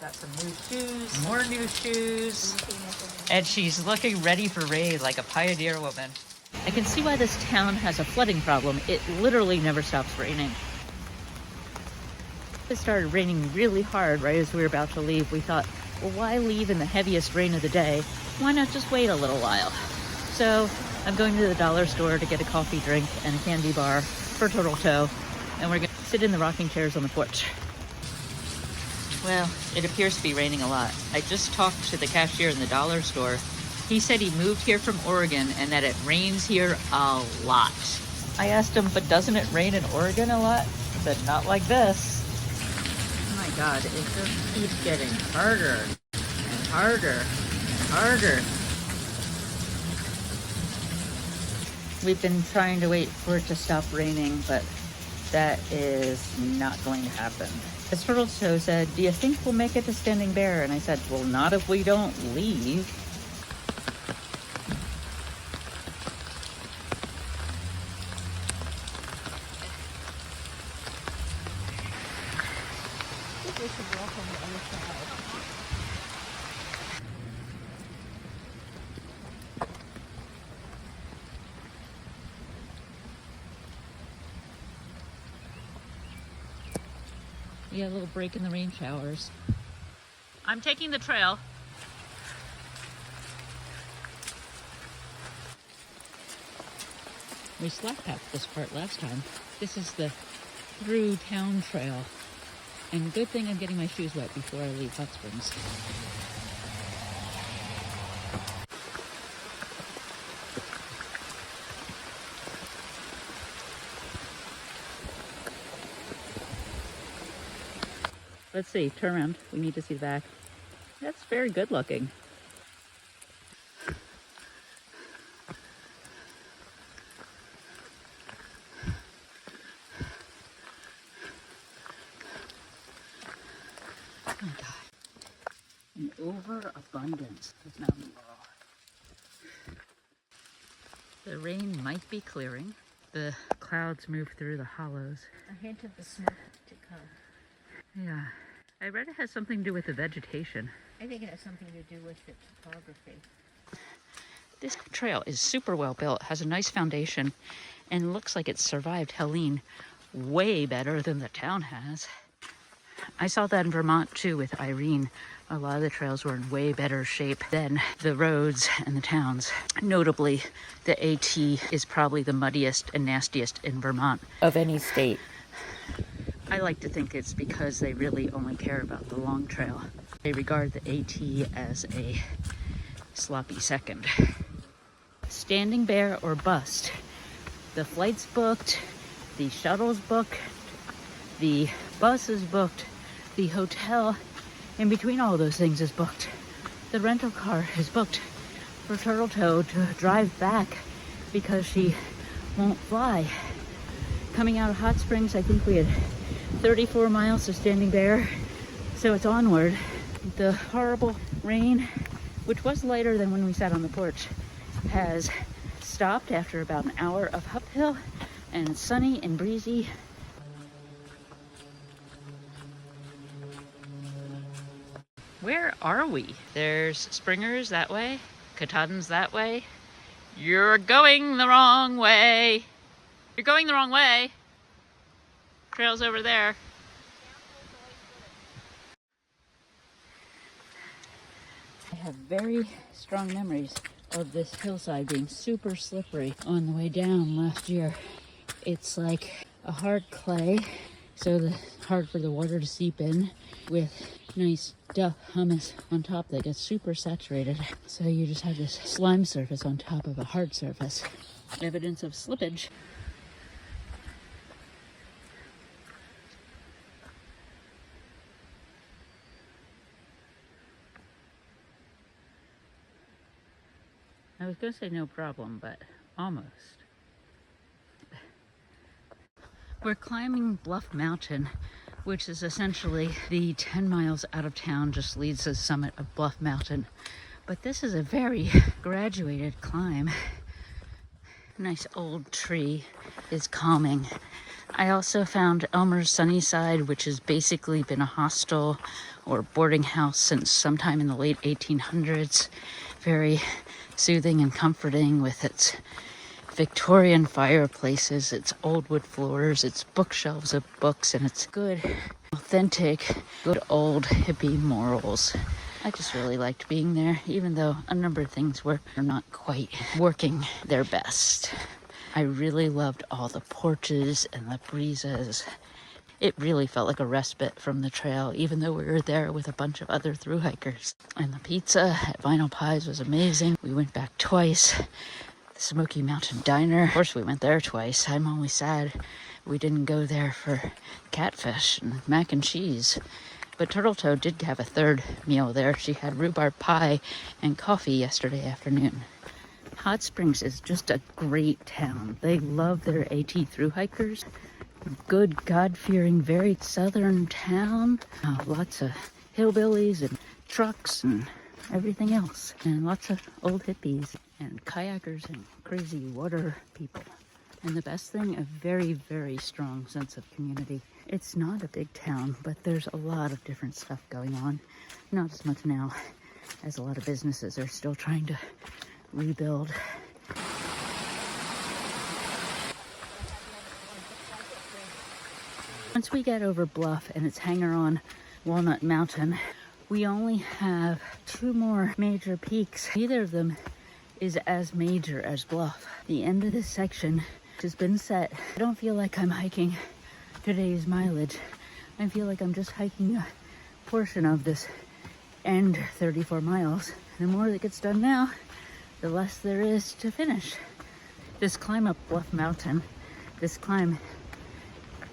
Got some new shoes, more new shoes, and she's looking ready for rain like a pioneer woman. I can see why this town has a flooding problem. It literally never stops raining. It started raining really hard right as we were about to leave. We thought, well, why leave in the heaviest rain of the day? Why not just wait a little while? So I'm going to the dollar store to get a coffee drink and a candy bar for Turtle Toe, and we're gonna sit in the rocking chairs on the porch. Well, it appears to be raining a lot. I just talked to the cashier in the dollar store. He said he moved here from Oregon and that it rains here a lot. I asked him, but doesn't it rain in Oregon a lot? He said, not like this. Oh my God, it just keeps getting harder and harder and harder. We've been trying to wait for it to stop raining, but that is not going to happen. As Turtle Toe said, do you think we'll make it to Standing Bear? And I said, well, not if we don't leave. I think we should walk on the other side. Yeah, a little break in the rain showers. I'm taking the trail. We slack packed this part last time. This is the through town trail. And good thing I'm getting my shoes wet before I leave Hot Springs. Let's see, turn around. We need to see the back. That's very good looking. Oh my God. An overabundance of mountain laurel. The rain might be clearing. The clouds move through the hollows. A hint of the smoke to come. Yeah. I read it has something to do with the vegetation. I think it has something to do with the topography. This trail is super well built, has a nice foundation, and looks like it's survived Helene way better than the town has. I saw that in Vermont too with Irene. A lot of the trails were in way better shape than the roads and the towns. Notably, the AT is probably the muddiest and nastiest in Vermont of any state. I like to think it's because they really only care about the long trail. They regard the AT as a sloppy second. Standing Bear or bust. The flight's booked, the shuttle's booked, the bus is booked, the hotel in between all those things is booked. The rental car is booked for Turtle Toe to drive back because she won't fly. Coming out of Hot Springs, I think we had 34 miles to Standing Bear, so it's onward. The horrible rain, which was lighter than when we sat on the porch, has stopped after about an hour of uphill, and it's sunny and breezy. Where are we? There's Springer's that way, Katahdin's that way. You're going the wrong way. You're going the wrong way. Trail's over there. I have very strong memories of this hillside being super slippery on the way down last year. It's like a hard clay, so hard for the water to seep in, with nice duck hummus on top that gets super saturated. So you just have this slime surface on top of a hard surface. Evidence of slippage. I was going to say no problem, but almost. We're climbing Bluff Mountain, which is essentially the 10 miles out of town just leads to the summit of Bluff Mountain. But this is a very graduated climb. Nice old tree is calming I also found Elmer's Sunnyside, which has basically been a hostel or boarding house since sometime in the late 1800s. Very soothing and comforting with its Victorian fireplaces, its old wood floors, its bookshelves of books, and its good, authentic, good old hippie morals. I just really liked being there, even though a number of things were not quite working their best. I really loved all the porches and the breezes. It really felt like a respite from the trail, even though we were there with a bunch of other thru hikers. And the pizza at Vinyl Pies was amazing. We went back twice. The Smoky Mountain Diner, of course we went there twice. I'm only sad we didn't go there for catfish and mac and cheese. But Turtle Toe did have a third meal there. She had rhubarb pie and coffee yesterday afternoon. Hot Springs is just a great town. They love their AT thru hikers. Good, God-fearing, very southern town. Lots of hillbillies and trucks and everything else. And lots of old hippies and kayakers and crazy water people. And the best thing, a very, very strong sense of community. It's not a big town, but there's a lot of different stuff going on. Not as much now, as a lot of businesses are still trying to rebuild. Once we get over Bluff and its hanger on Walnut Mountain, we only have 2 more major peaks. Neither of them is as major as Bluff. The end of this section has been set. I don't feel like I'm hiking today's mileage. I feel like I'm just hiking a portion of this end 34 miles. The more that gets done now, the less there is to finish. This climb up Bluff Mountain, this climb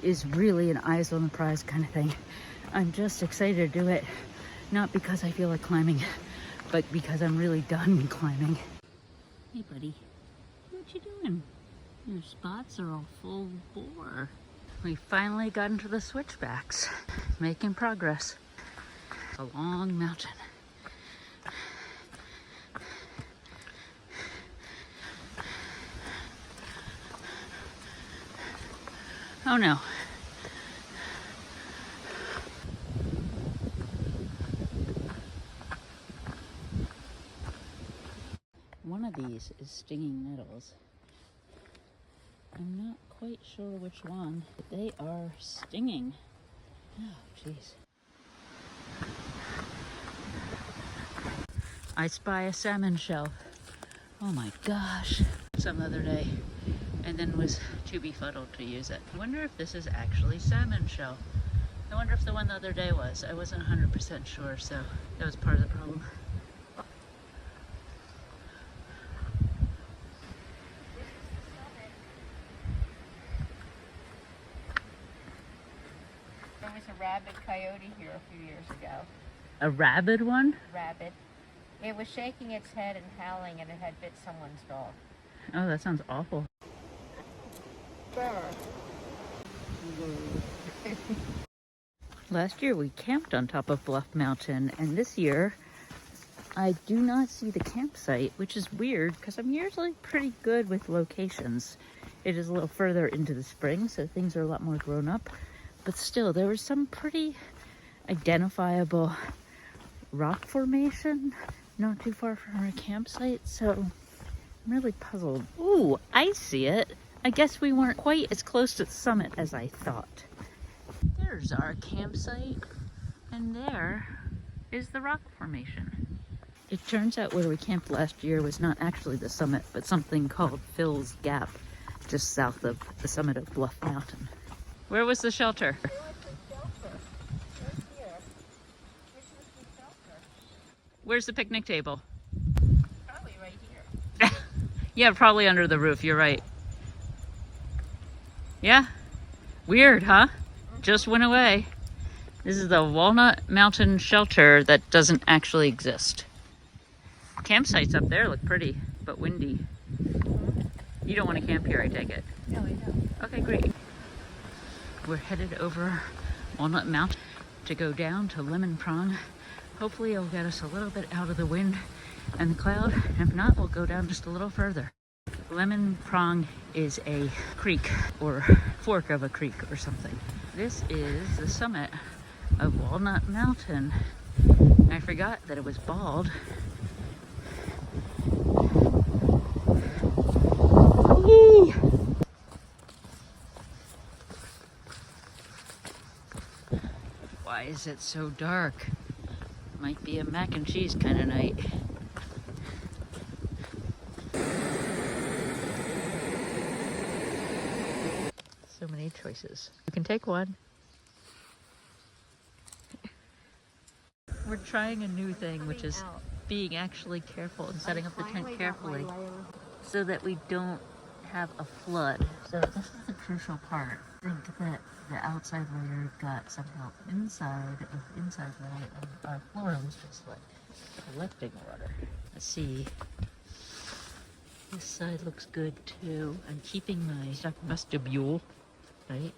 is really an eyes on the prize kind of thing. I'm just excited to do it, not because I feel like climbing, but because I'm really done climbing. Hey buddy, what you doing? Your spots are all full bore. We finally got into the switchbacks, making progress. It's a long mountain. Oh no. One of these is stinging nettles. I'm not quite sure which one, but they are stinging. Oh, jeez. I spy a salmon shell. Oh my gosh. Some other day, and then was too befuddled to use it. I wonder if this is actually salmon shell. I wonder if the one the other day was. I wasn't 100% sure, so that was part of the problem. There was a rabid coyote here a few years ago. A rabid one? Rabid. It was shaking its head and howling, and it had bit someone's dog. Oh, that sounds awful. Last year we camped on top of Bluff Mountain, and this year I do not see the campsite, which is weird because I'm usually pretty good with locations. It is a little further into the spring, so things are a lot more grown up, but still there was some pretty identifiable rock formation not too far from our campsite, so I'm really puzzled. Ooh, I see it. I guess we weren't quite as close to the summit as I thought. There's our campsite, and there is the rock formation. It turns out where we camped last year was not actually the summit, but something called Phil's Gap, just south of the summit of Bluff Mountain. Where was the shelter? There was the shelter. Right here. This was the shelter. Where's the picnic table? Probably right here. Yeah, probably under the roof, you're right. Yeah? Weird, huh? Just went away. This is the Walnut Mountain Shelter that doesn't actually exist. Campsites up there look pretty, but windy. You don't want to camp here, I take it? No, I don't. Okay, great. We're headed over Walnut Mountain to go down to Lemon Prong. Hopefully it'll get us a little bit out of the wind and the cloud. If not, we'll go down just a little further. Lemon Prong is a creek or fork of a creek or something. This is the summit of Walnut Mountain. I forgot that it was bald. Whee! Why is it so dark? Might be a mac and cheese kind of night. So many choices. You can take one. We're trying a new thing, which is being actually careful and setting up the tent carefully so that we don't have a flood. So this is the crucial part. I think that the outside layer got somehow inside of the inside layer, and our floor was just like collecting water. Let's see. This side looks good too. I'm keeping my stuff vestibule, right?